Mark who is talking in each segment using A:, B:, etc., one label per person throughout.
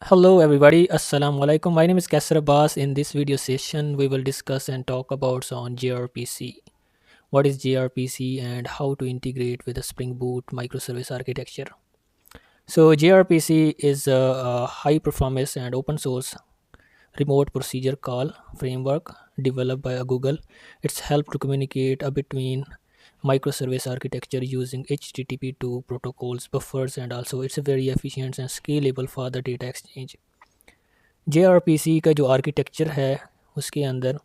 A: Hello everybody, Assalamu alaikum. My name is Kasser Abbas. In this video session, we will discuss and talk about on gRPC. What is gRPC and how to integrate with the Spring Boot microservice architecture. So gRPC is a high performance and open source remote procedure call framework developed by Google. It's helped to communicate between microservice architecture using HTTP2 protocols, buffers, and also it's very efficient and scalable for the data exchange. JRPC का जो architecture है उसके अंदर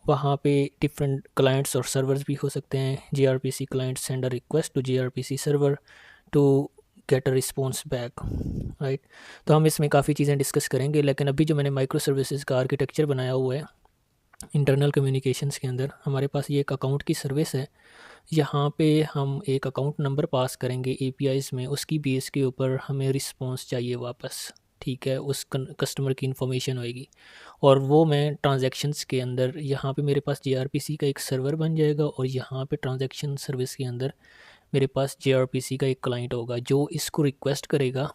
A: वहाँ पे different clients और servers भी हो सकते हैं. JRPC client send a request to JRPC server to get a response back, right. तो हम इसमें काफ़ी चीज़ें डिस्कस करेंगे, लेकिन अभी जो मैंने माइक्रो सर्विसेज का आर्किटेक्चर बनाया हुआ है इंटरनल कम्युनिकेशंस के अंदर, हमारे पास ये एक अकाउंट की सर्विस है. यहाँ पे हम एक अकाउंट नंबर पास करेंगे APIs में, उसकी बेस के ऊपर हमें रिस्पॉन्स चाहिए वापस. ठीक है, उस कस्टमर की इन्फॉर्मेशन होएगी और वो मैं ट्रांजैक्शंस के अंदर यहाँ पे मेरे पास JRPC का एक सर्वर बन जाएगा और यहाँ पे ट्रांजैक्शन सर्विस के अंदर मेरे पास JRPC का एक क्लाइंट होगा जो इसको रिक्वेस्ट करेगा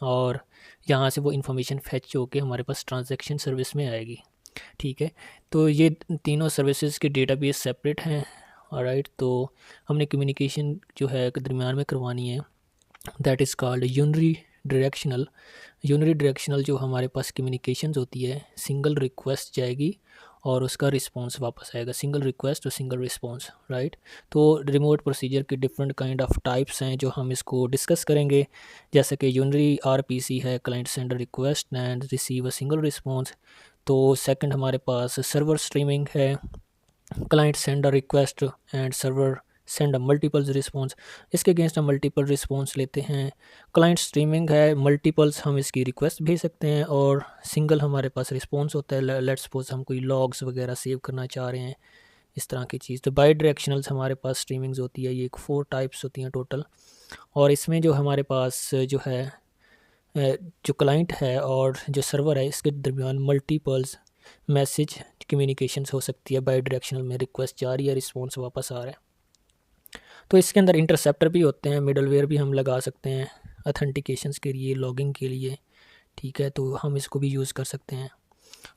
A: और यहाँ से वो इन्फॉर्मेशन फैच होके हमारे पास ट्रांजैक्शन सर्विस में आएगी. ठीक है, तो ये तीनों सर्विसेज के डेटाबेस सेपरेट हैं. ऑलराइट, तो हमने कम्युनिकेशन जो है दरमियान में करवानी है. That is called unary directional जो हमारे पास कम्युनिकेशंस होती है, सिंगल रिक्वेस्ट जाएगी और उसका रिस्पांस वापस आएगा. सिंगल रिक्वेस्ट और सिंगल रिस्पांस, राइट. तो रिमोट प्रोसीजर के डिफरेंट काइंड ऑफ टाइप्स हैं जो हम इसको डिस्कस करेंगे, जैसे कि यूनरी RPC है, client send request and receive a single response. तो सेकंड हमारे पास सर्वर स्ट्रीमिंग है, client send a request and server send a multiples response. इसके अगेंस्ट हम मल्टीपल रिस्पॉन्स लेते हैं. क्लाइंट स्ट्रीमिंग है, मल्टीपल्स हम इसकी रिक्वेस्ट भेज सकते हैं और सिंगल हमारे पास रिस्पॉन्स होता है. लेट्स सपोज हम कोई लॉग्स वगैरह सेव करना चाह रहे हैं, इस तरह की चीज़. तो बाई डायरेक्शनल्स हमारे पास स्ट्रीमिंग्स होती है, ये एक 4 टाइप्स होती हैं टोटल. और इसमें जो हमारे पास जो है जो क्लाइंट है और जो सर्वर है, इसके दरमियान मल्टीपल्स मैसेज कम्युनिकेशंस हो सकती है. बाई डायरेक्शनल में रिक्वेस्ट जा रही है, रिस्पॉन्स वापस आ रहा है. तो इसके अंदर इंटरसेप्टर भी होते हैं, मिडलवेयर भी हम लगा सकते हैं अथेंटिकेशंस के लिए, लॉगिंग के लिए. ठीक है, तो हम इसको भी यूज़ कर सकते हैं.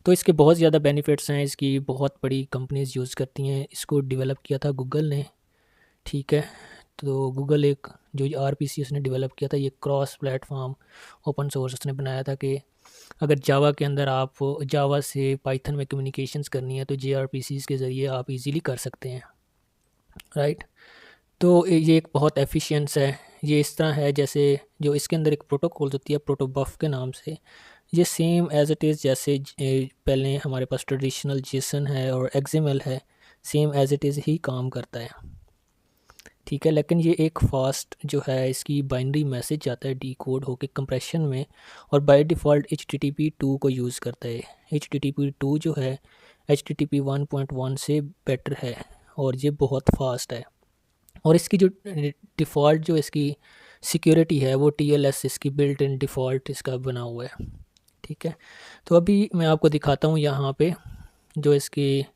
A: तो इसके बहुत ज़्यादा बेनिफिट्स हैं, इसकी बहुत बड़ी कंपनीज यूज़ करती हैं. इसको डेवलप किया था गूगल ने. ठीक है, तो गूगल एक जो RPC उसने डेवलप किया था, ये क्रॉस प्लेटफॉर्म ओपन सोर्स उसने बनाया था कि अगर जावा के अंदर आप जावा से पाइथन में कम्युनिकेशंस करनी है तो JRPCs के ज़रिए आप इजीली कर सकते हैं, राइट. तो ये एक बहुत एफिशिएंस है. ये इस तरह है जैसे जो इसके अंदर एक प्रोटोकॉल होती है प्रोटोबफ के नाम से. ये सेम एज इट इज़ जैसे पहले हमारे पास ट्रेडिशनल जेसन है और XML है, सेम एज इट इज़ ही काम करता है. ठीक है, लेकिन ये एक फास्ट जो है इसकी बाइनरी मैसेज जाता है डीकोड होके कंप्रेशन में और बाय डिफ़ॉल्ट HTTP2 को यूज़ करता है. HTTP2 जो है HTTP 1.1 से बेटर है और ये बहुत फास्ट है. और इसकी जो डिफ़ॉल्ट जो इसकी सिक्योरिटी है वो TLS इसकी बिल्ट इन डिफ़ॉल्ट इसका बना हुआ है. ठीक है, तो अभी मैं आपको दिखाता हूँ यहाँ पे जो इसकी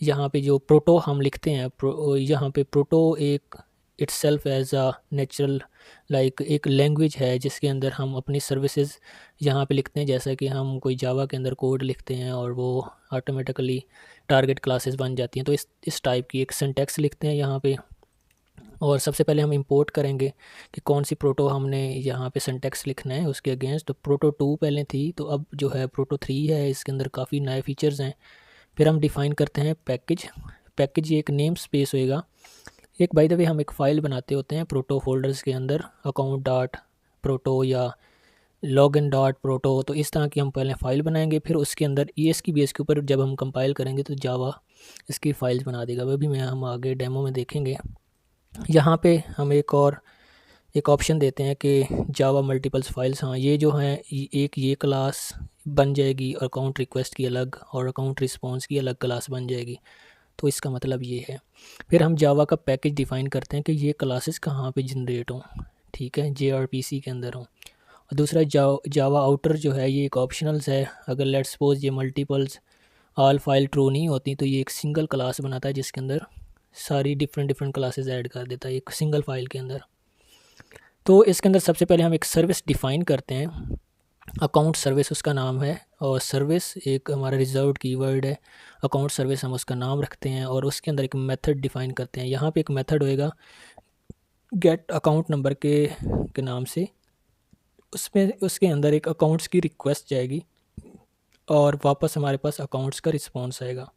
A: यहाँ पे जो प्रोटो हम लिखते हैं. यहाँ पे प्रोटो एक itself as a natural like एक लैंग्वेज है जिसके अंदर हम अपनी सर्विसेज यहाँ पे लिखते हैं, जैसा कि हम कोई जावा के अंदर कोड लिखते हैं और वो ऑटोमेटिकली टारगेट क्लासेस बन जाती हैं. तो इस टाइप की एक सिंटैक्स लिखते हैं यहाँ पे. और सबसे पहले हम इंपोर्ट करेंगे कि कौन सी प्रोटो हमने यहाँ पे सिंटैक्स लिखना है उसके अगेंस्ट. तो प्रोटो 2 पहले थी, तो अब जो है प्रोटो 3 है. इसके अंदर काफ़ी नए फीचर्स हैं. फिर हम डिफ़ाइन करते हैं पैकेज ये एक नेम स्पेस होएगा. एक बाय द वे हम एक फ़ाइल बनाते होते हैं प्रोटो फोल्डर्स के अंदर, अकाउंट डॉट प्रोटो या लॉगिन डॉट प्रोटो. तो इस तरह की हम पहले फ़ाइल बनाएंगे, फिर उसके अंदर ES की बेस के ऊपर जब हम कंपाइल करेंगे तो जावा इसकी फ़ाइल्स बना देगा. वह भी हम आगे डेमो में देखेंगे. यहाँ पे हम एक ऑप्शन देते हैं कि जावा मल्टीपल्स फाइल्स. हाँ, ये जो हैं एक ये क्लास बन जाएगी, अकाउंट रिक्वेस्ट की अलग और अकाउंट रिस्पॉन्स की अलग क्लास बन जाएगी. तो इसका मतलब ये है. फिर हम जावा का पैकेज डिफ़ाइन करते हैं कि ये क्लासेस कहाँ पे जनरेट हों. ठीक है, JRPC के अंदर हों. और दूसरा जावा आउटर जो है ये एक ऑप्शनल्स है. अगर लेट्स सपोज ये मल्टीपल्स ऑल फाइल ट्रू नहीं होती तो ये एक सिंगल क्लास बनाता है जिसके अंदर सारी डिफरेंट क्लासेस ऐड कर देता है एक सिंगल फाइल के अंदर. तो इसके अंदर सबसे पहले हम एक सर्विस डिफ़ाइन करते हैं अकाउंट सर्विस उसका नाम है, और सर्विस एक हमारा रिजर्व्ड कीवर्ड है। अकाउंट सर्विस हम उसका नाम रखते हैं और उसके अंदर एक मेथड डिफाइन करते हैं। यहाँ पे एक मेथड होएगा गेट अकाउंट नंबर के नाम से, उसमें उसके अंदर एक अकाउंट्स की रिक्वेस्ट जाएगी और वापस हमारे पास अकाउंट्स का रिस्पॉन्स आएगा।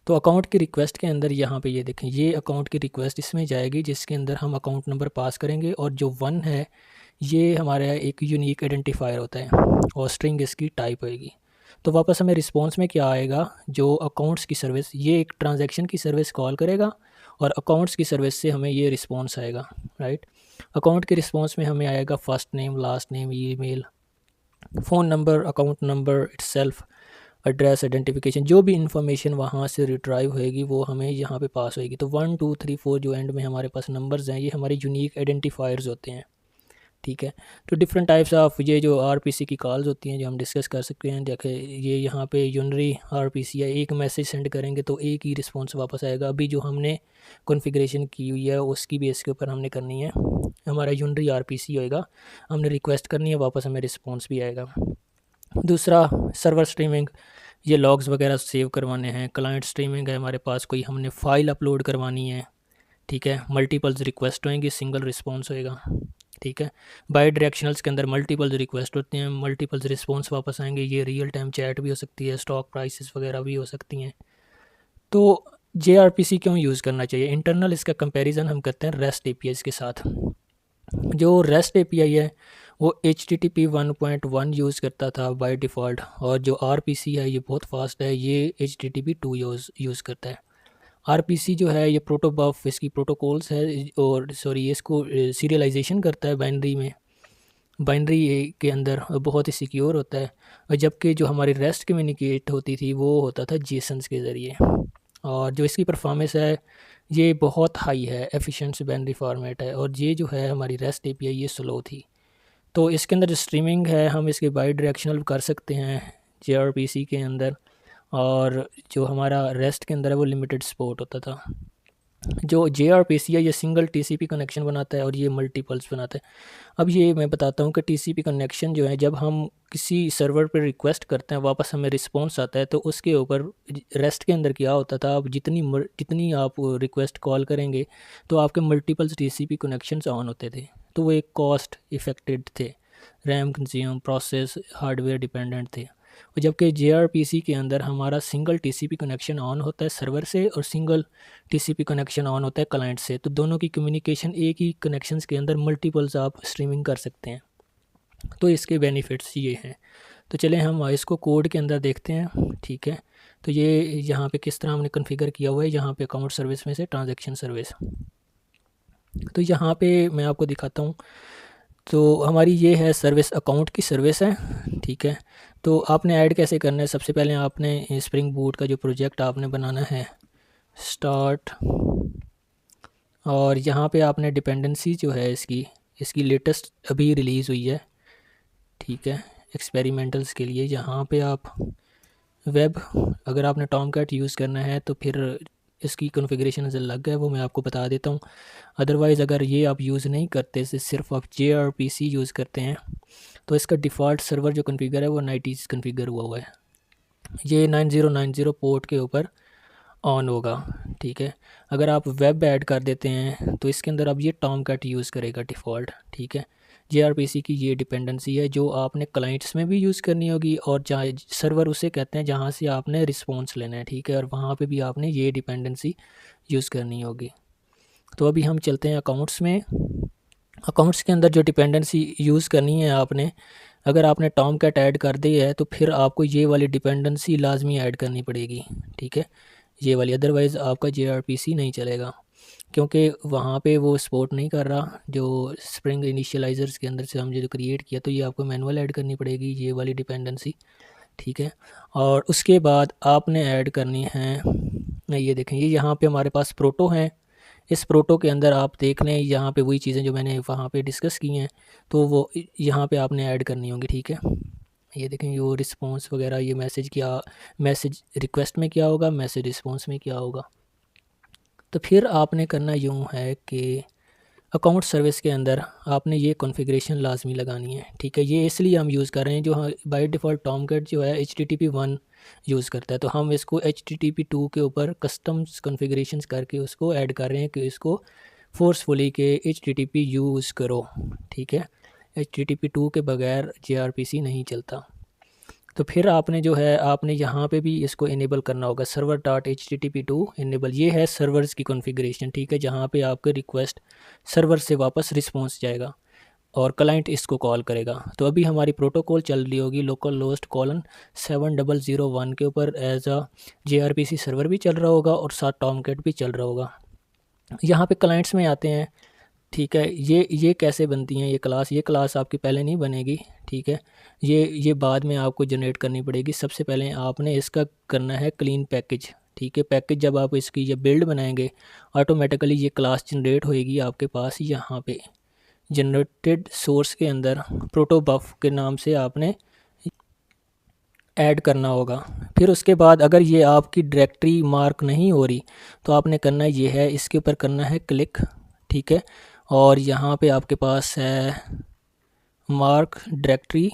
A: तो अकाउंट की रिक्वेस्ट के अंदर यहाँ पे ये देखें, ये अकाउंट की रिक्वेस्ट इसमें जाएगी जिसके अंदर हम अकाउंट नंबर पास करेंगे, और जो 1 है ये हमारा एक यूनिक आइडेंटिफायर होता है और स्ट्रिंग इसकी टाइप होएगी। तो वापस हमें रिस्पॉन्स में क्या आएगा, जो अकाउंट्स की सर्विस, ये एक ट्रांजैक्शन की सर्विस कॉल करेगा और अकाउंट्स की सर्विस से हमें ये रिस्पॉन्स आएगा, राइट। अकाउंट के रिस्पॉन्स में हमें आएगा first name, last name, email, phone number, account number itself, address, identification, जो भी इंफॉर्मेशन वहाँ से रिट्राइव होएगी वो हमें यहाँ पे पास होएगी। तो 1 2 3 4 जो एंड में हमारे पास नंबर्स हैं, ये हमारे यूनिक आइडेंटिफायर्स होते हैं, ठीक है। तो डिफरेंट टाइप्स ऑफ ये जो आरपीसी की कॉल्स होती हैं जो हम डिस्कस कर सकते हैं। देखिए ये यहाँ पे यूनरी आरपीसी है, एक मैसेज सेंड करेंगे तो एक ही रिस्पॉन्स वापस आएगा। अभी जो हमने कॉन्फ़िगरेशन की हुई है उसकी बेस के ऊपर हमने करनी है, हमारा यूनरी आरपीसी होएगा, हमने रिक्वेस्ट करनी है, वापस हमें रिस्पॉन्स भी आएगा। दूसरा सर्वर स्ट्रीमिंग, ये लॉग्स वगैरह सेव करवाने हैं। क्लाइंट स्ट्रीमिंग है, हमारे पास कोई हमने फ़ाइल अपलोड करवानी है, ठीक है। मल्टीपल्स रिक्वेस्ट होंगी, सिंगल रिस्पॉन्स होएगा, ठीक है। बाई डायरेक्शनल्स के अंदर मल्टीपल्स रिक्वेस्ट होते हैं, मल्टीपल्स रिस्पॉन्स वापस आएंगे। ये रियल टाइम चैट भी हो सकती है, स्टॉक प्राइसेस वगैरह भी हो सकती हैं। तो JRPC क्यों यूज़ करना चाहिए? इंटरनल इसका कंपैरिजन हम करते हैं रेस्ट APIs के साथ। जो रेस्ट API है वो HTTP 1.1 यूज़ करता था बाय डिफ़ॉल्ट, और जो RPC है ये बहुत फास्ट है, ये HTTP 2 यूज़ करता है। RPC जो है ये प्रोटोबफ इसकी प्रोटोकॉल्स है, और सॉरी इसको सीरियलाइजेशन करता है बाइनरी में, बाइनरी के अंदर बहुत ही सिक्योर होता है। और जबकि जो हमारी रेस्ट कम्युनिकेट होती थी वो होता था जेसन्स के ज़रिए, और जो इसकी परफॉर्मेंस है ये बहुत हाई है, एफिशिएंट बाइनरी फॉर्मेट है। और ये जो है हमारी रेस्ट API ये स्लो थी। तो इसके अंदर जो स्ट्रीमिंग है हम इसके बाई डायरेक्शनल कर सकते हैं JRPC के अंदर, और जो हमारा रेस्ट के अंदर है वो लिमिटेड सपोर्ट होता था। जो JRPC है ये सिंगल TCP कनेक्शन बनाता है और ये मल्टीपल्स बनाता है। अब ये मैं बताता हूँ कि TCP कनेक्शन जो है, जब हम किसी सर्वर पर रिक्वेस्ट करते हैं वापस हमें रिस्पॉन्स आता है, तो उसके ऊपर रेस्ट के अंदर क्या होता था, अब जितनी आप रिक्वेस्ट कॉल करेंगे तो आपके मल्टीपल्स TCP कनेक्शंस ऑन होते थे। तो वो एक कॉस्ट इफेक्टेड थे, RAM consume, process, hardware dependent थे। और जबकि JRPC के अंदर हमारा सिंगल TCP कनेक्शन ऑन होता है सर्वर से और सिंगल TCP कनेक्शन ऑन होता है क्लाइंट से, तो दोनों की कम्युनिकेशन एक ही कनेक्शंस के अंदर मल्टीपल्स आप स्ट्रीमिंग कर सकते हैं। तो इसके बेनिफिट्स ये हैं। तो चलें हम इसको कोड के अंदर देखते हैं, ठीक है। तो ये यहाँ पे किस तरह हमने कॉन्फ़िगर किया हुआ है, यहाँ पे अकाउंट सर्विस में से ट्रांजैक्शन सर्विस। तो यहाँ पे मैं आपको दिखाता हूँ। तो हमारी ये है सर्विस, अकाउंट की सर्विस है, ठीक है। तो आपने ऐड कैसे करना है, सबसे पहले आपने स्प्रिंग बूट का जो प्रोजेक्ट आपने बनाना है, स्टार्ट, और यहाँ पे आपने डिपेंडेंसी जो है इसकी लेटेस्ट अभी रिलीज़ हुई है, ठीक है, एक्सपेरिमेंटल्स के लिए। यहाँ पे आप वेब, अगर आपने टॉमकैट यूज़ करना है तो फिर इसकी कॉन्फ़िगरेशन अलग है, वो मैं आपको बता देता हूँ। अदरवाइज़ अगर ये आप यूज़ नहीं करते, सिर्फ आप JRPC यूज़ करते हैं, तो इसका डिफ़ॉल्ट सर्वर जो कॉन्फ़िगर है वो 90 कॉन्फ़िगर हुआ है, ये 9090 पोर्ट के ऊपर ऑन होगा, ठीक है। अगर आप वेब ऐड कर देते हैं तो इसके अंदर अब ये टॉमकैट यूज़ करेगा डिफ़ॉल्ट, ठीक है। JRPC की ये डिपेंडेंसी है जो आपने क्लाइंट्स में भी यूज़ करनी होगी, और जहाँ सर्वर उसे कहते हैं जहाँ से आपने रिस्पॉन्स लेना है, ठीक है, और वहाँ पे भी आपने ये डिपेंडेंसी यूज़ करनी होगी। तो अभी हम चलते हैं अकाउंट्स में। अकाउंट्स के अंदर जो डिपेंडेंसी यूज़ करनी है आपने, अगर आपने टॉमकैट ऐड कर दी है तो फिर आपको ये वाली डिपेंडेंसी लाजमी ऐड करनी पड़ेगी, ठीक है, ये वाली। अदरवाइज़ आपका JRPC नहीं चलेगा, क्योंकि वहाँ पे वो सपोर्ट नहीं कर रहा। जो स्प्रिंग इनिशियलाइजर्स के अंदर से हमने जो क्रिएट किया, तो ये आपको मैनुअल ऐड करनी पड़ेगी ये वाली डिपेंडेंसी, ठीक है। और उसके बाद आपने ऐड करनी है, ये देखें, ये यहाँ पे हमारे पास प्रोटो हैं। इस प्रोटो के अंदर आप देख लें यहाँ पे वही चीज़ें जो मैंने वहाँ पे डिस्कस की हैं, तो वो यहाँ पे आपने ऐड करनी होंगी, ठीक है। ये देखें, ये रिस्पॉन्स वगैरह, ये मैसेज रिक्वेस्ट में क्या होगा, मैसेज रिस्पॉन्स में क्या होगा। तो फिर आपने करना यूँ है कि अकाउंट सर्विस के अंदर आपने ये कॉन्फ़िगरेशन लाजमी लगानी है, ठीक है। ये इसलिए हम यूज़ कर रहे हैं, जो बाय डिफ़ॉल्ट टॉमकैट जो है HTTP 1 यूज़ करता है, तो हम इसको HTTP 2 के ऊपर कस्टम्स कॉन्फ़िगरेशंस करके उसको ऐड कर रहे हैं कि इसको फोर्सफुली के HTTP यूज़ करो, ठीक है। HTTP 2 के बगैर gRPC नहीं चलता। तो फिर आपने जो है आपने यहाँ पे भी इसको इनेबल करना होगा, सर्वर डॉट HTTP 2 इनेबल। ये है सर्वर्स की कॉन्फ़िगरेशन, ठीक है, जहाँ पे आपके रिक्वेस्ट सर्वर से वापस रिस्पॉन्स जाएगा और क्लाइंट इसको कॉल करेगा। तो अभी हमारी प्रोटोकॉल चल रही होगी लोकल होस्ट कॉलन 7001 के ऊपर एज अ gRPC सर्वर भी चल रहा होगा और साथ टॉमकैट भी चल रहा होगा। यहाँ पे क्लाइंट्स में आते हैं, ठीक है। ये कैसे बनती हैं ये क्लास आपकी पहले नहीं बनेगी, ठीक है। ये बाद में आपको जनरेट करनी पड़ेगी। सबसे पहले आपने इसका करना है क्लीन पैकेज, ठीक है। पैकेज जब आप इसकी ये बिल्ड बनाएंगे, ऑटोमेटिकली ये क्लास जनरेट होएगी आपके पास। यहाँ पे जनरेटेड सोर्स के अंदर प्रोटोबफ के नाम से आपने ऐड करना होगा। फिर उसके बाद अगर ये आपकी डायरेक्टरी मार्क नहीं हो रही तो आपने करना ये है, इसके ऊपर करना है क्लिक, ठीक है। और यहाँ पे आपके पास है मार्क डायरेक्टरी,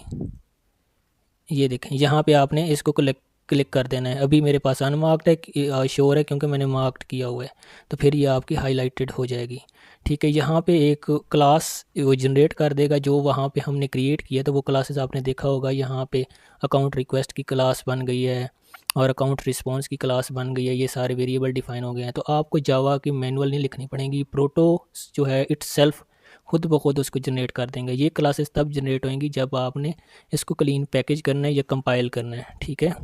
A: ये देखें यहाँ पे आपने इसको क्लिक कर देना है। अभी मेरे पास अनमार्क्ड है, शोर है क्योंकि मैंने मार्क्ड किया हुआ है, तो फिर ये आपकी हाईलाइटेड हो जाएगी, ठीक है। यहाँ पे एक क्लास वो जनरेट कर देगा जो वहाँ पे हमने क्रिएट किया, तो वो क्लासेस आपने देखा होगा। यहाँ पे अकाउंट रिक्वेस्ट की क्लास बन गई है और अकाउंट रिस्पॉन्स की क्लास बन गई है, ये सारे वेरिएबल डिफाइन हो गए हैं। तो आपको जावा की मैनुअल नहीं लिखनी पड़ेगी, प्रोटो जो है इट्सेल्फ खुद ब खुद उसको जनरेट कर देंगे। ये क्लासेस तब जनरेट होंगी जब आपने इसको क्लीन पैकेज करना है या कंपाइल करना है, ठीक है।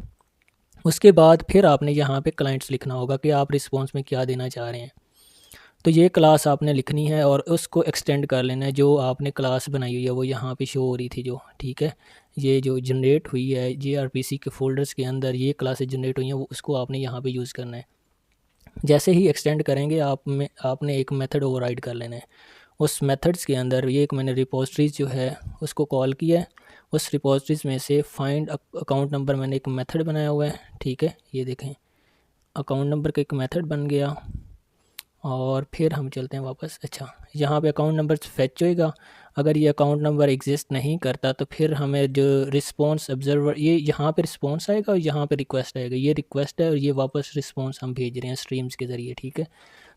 A: उसके बाद फिर आपने यहाँ पे क्लाइंट्स लिखना होगा कि आप रिस्पॉन्स में क्या देना चाह रहे हैं। तो ये क्लास आपने लिखनी है और उसको एक्सटेंड कर लेना है। जो आपने क्लास बनाई हुई है वो यहाँ पे शो हो रही थी जो, ठीक है। ये जो जनरेट हुई है gRPC के फोल्डर्स के अंदर ये क्लासेस जनरेट हुई हैं, वो उसको आपने यहाँ पे यूज़ करना है। जैसे ही एक्सटेंड करेंगे आपने एक मेथड ओवरराइड कर लेना है। उस मेथड्स के अंदर ये एक मैंने रिपोजिटरीज जो है उसको कॉल किया है। उस रिपोजिटरीज में से फाइंड अकाउंट नंबर मैंने एक मेथड बनाया हुआ है, ठीक है। ये देखें अकाउंट नंबर का एक मेथड बन गया। और फिर हम चलते हैं वापस। अच्छा, यहाँ पे अकाउंट नंबर फेच होएगा। अगर ये अकाउंट नंबर एग्जिस्ट नहीं करता तो फिर हमें जो रिस्पॉन्स ऑब्जर्वर, ये यहाँ पे रिस्पॉन्स आएगा और यहाँ पे रिक्वेस्ट आएगा। ये रिक्वेस्ट है और ये वापस रिस्पॉन्स हम भेज रहे हैं स्ट्रीम्स के ज़रिए, ठीक है।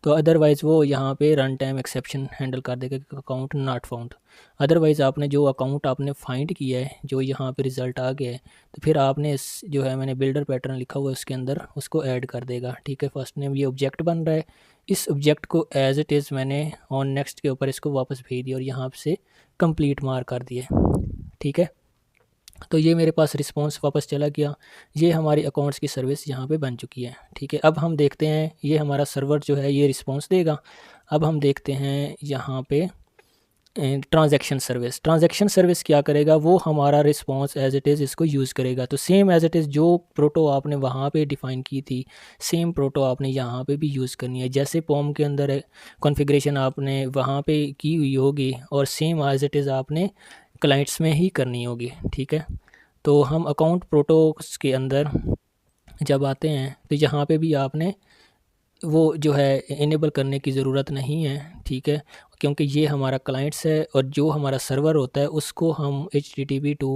A: तो अदरवाइज़ वो यहाँ पे रन टाइम एक्सेप्शन हैंडल कर देगा कि अकाउंट नॉट फाउंड। अदरवाइज़ आपने जो अकाउंट आपने फाइंड किया है, जो यहाँ पे रिज़ल्ट आ गया है, तो फिर आपने इस जो है मैंने बिल्डर पैटर्न लिखा हुआ है उसके अंदर उसको ऐड कर देगा, ठीक है। फर्स्ट नेम ये ऑब्जेक्ट बन रहा है, इस ऑब्जेक्ट को एज इट इज़ मैंने ऑन नेक्स्ट के ऊपर इसको वापस भेज दिया और यहाँ से कंप्लीट मार्क कर दिया, ठीक है। तो ये मेरे पास रिस्पांस वापस चला गया। ये हमारी अकाउंट्स की सर्विस यहाँ पे बन चुकी है, ठीक है। अब हम देखते हैं ये हमारा सर्वर जो है ये रिस्पांस देगा। अब हम देखते हैं यहाँ पे ट्रांजैक्शन सर्विस क्या करेगा, वो हमारा रिस्पांस एज इट इज़ इसको यूज़ करेगा। तो सेम एज इट इज़ जो प्रोटो आपने वहाँ पे डिफ़ाइन की थी, सेम प्रोटो आपने यहाँ पे भी यूज़ करनी है। जैसे पॉम के अंदर कॉन्फ़िगरेशन आपने वहाँ पे की हुई होगी और सेम एज इट इज़ आपने क्लाइंट्स में ही करनी होगी, ठीक है। तो हम अकाउंट प्रोटोस के अंदर जब आते हैं तो यहाँ पे भी आपने वो जो है इनेबल करने की ज़रूरत नहीं है, ठीक है, क्योंकि ये हमारा क्लाइंट्स है और जो हमारा सर्वर होता है उसको हम HTTP 2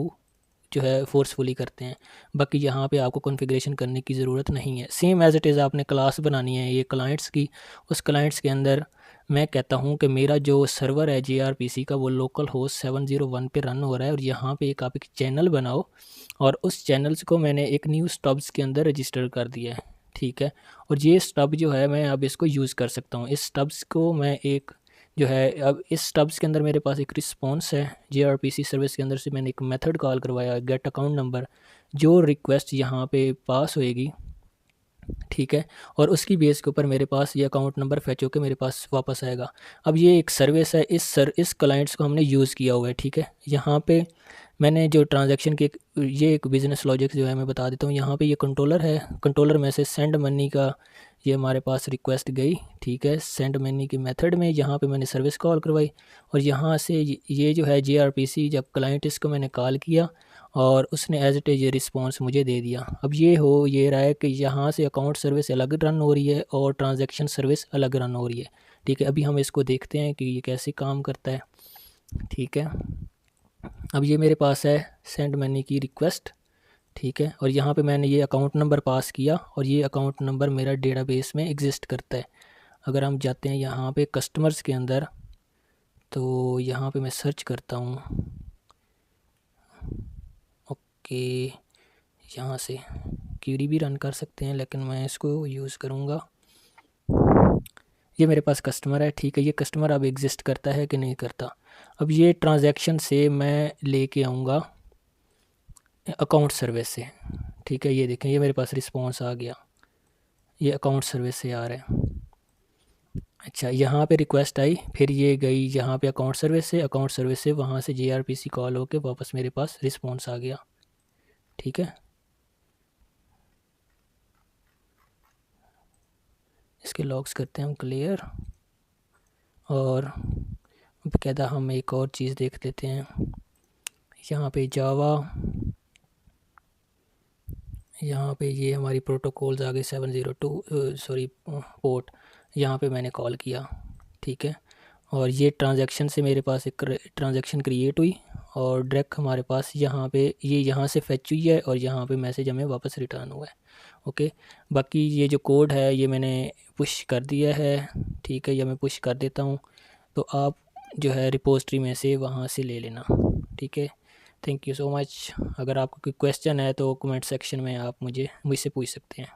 A: जो है फोर्सफुली करते हैं। बाकी यहाँ पे आपको कॉन्फ़िगरेशन करने की ज़रूरत नहीं है। सेम एज़ इट इज़ आपने क्लास बनानी है ये क्लाइंट्स की। उस क्लाइंट्स के अंदर मैं कहता हूँ कि मेरा जो सर्वर है gRPC का वो लोकल होस्ट 701 पे रन हो रहा है और यहाँ पे एक आप एक चैनल बनाओ और उस चैनल्स को मैंने एक न्यू स्टब्स के अंदर रजिस्टर कर दिया है, ठीक है। और ये स्टब जो है मैं अब इसको यूज़ कर सकता हूँ। इस स्टब्स को मैं एक जो है अब इस स्टब्स के अंदर मेरे पास एक रिस्पॉन्स है। gRPC सर्विस के अंदर से मैंने एक मेथड कॉल करवाया गेट अकाउंट नंबर, जो रिक्वेस्ट यहाँ पे पास होएगी, ठीक है। और उसकी बेस के ऊपर मेरे पास ये अकाउंट नंबर फैच होकर मेरे पास वापस आएगा। अब ये एक सर्विस है, इस क्लाइंट्स को हमने यूज़ किया हुआ है, ठीक है। यहाँ पे मैंने जो ट्रांजैक्शन की ये एक बिज़नेस लॉजिक जो है मैं बता देता हूँ। यहाँ पे ये कंट्रोलर है, कंट्रोलर में से सेंड मनी का ये हमारे पास रिक्वेस्ट गई, ठीक है। सेंड मनी के मेथड में यहाँ पे मैंने सर्विस कॉल करवाई और यहाँ से ये जो है gRPC जब क्लाइंट इसको मैंने कॉल किया और उसने एज इट इज़ ये रिस्पॉन्स मुझे दे दिया। अब ये रहा है कि यहाँ से अकाउंट सर्विस अलग रन हो रही है और ट्रांजैक्शन सर्विस अलग रन हो रही है, ठीक है, अभी हम इसको देखते हैं कि ये कैसे काम करता है। ठीक है, अब ये मेरे पास है सेंड मनी की रिक्वेस्ट। ठीक है, और यहाँ पे मैंने ये अकाउंट नंबर पास किया और ये अकाउंट नंबर मेरा डेटाबेस में एग्जिस्ट करता है। अगर हम जाते हैं यहाँ पे कस्टमर्स के अंदर, तो यहाँ पे मैं सर्च करता हूँ। ओके, यहाँ से क्वेरी भी रन कर सकते हैं, लेकिन मैं इसको यूज़ करूँगा। ये मेरे पास कस्टमर है। ठीक है, ये कस्टमर अब एग्जिस्ट करता है कि नहीं करता। अब ये ट्रांजैक्शन से मैं लेके आऊँगा अकाउंट सर्विस से। ठीक है, ये देखें, ये मेरे पास रिस्पॉन्स आ गया, ये अकाउंट सर्विस से आ रहा है। अच्छा, यहाँ पे रिक्वेस्ट आई, फिर ये गई यहाँ पे अकाउंट सर्विस से, अकाउंट सर्विस से वहाँ से JRPC कॉल होके वापस मेरे पास रिस्पॉन्स आ गया। ठीक है, इसके लॉग्स करते हैं हम क्लियर, और बकायदा हम एक और चीज़ देख लेते हैं। यहाँ पे जावा, यहाँ पे ये हमारी प्रोटोकॉल्स आ गए 702 सॉरी पोर्ट, यहाँ पे मैंने कॉल किया। ठीक है, और ये ट्रांजैक्शन से मेरे पास एक ट्रांजैक्शन क्रिएट हुई और डायरेक्ट हमारे पास यहाँ पे ये यहाँ से फैच हुई है और यहाँ पे मैसेज हमें वापस रिटर्न हुआ है। ओके, बाकी ये जो कोड है ये मैंने पुश कर दिया है। ठीक है, ये मैं पुश कर देता हूँ, तो आप जो है रिपोजिटरी में से वहाँ से ले लेना। ठीक है, थैंक यू सो मच। अगर आपको कोई क्वेश्चन है तो कमेंट सेक्शन में आप मुझसे पूछ सकते हैं।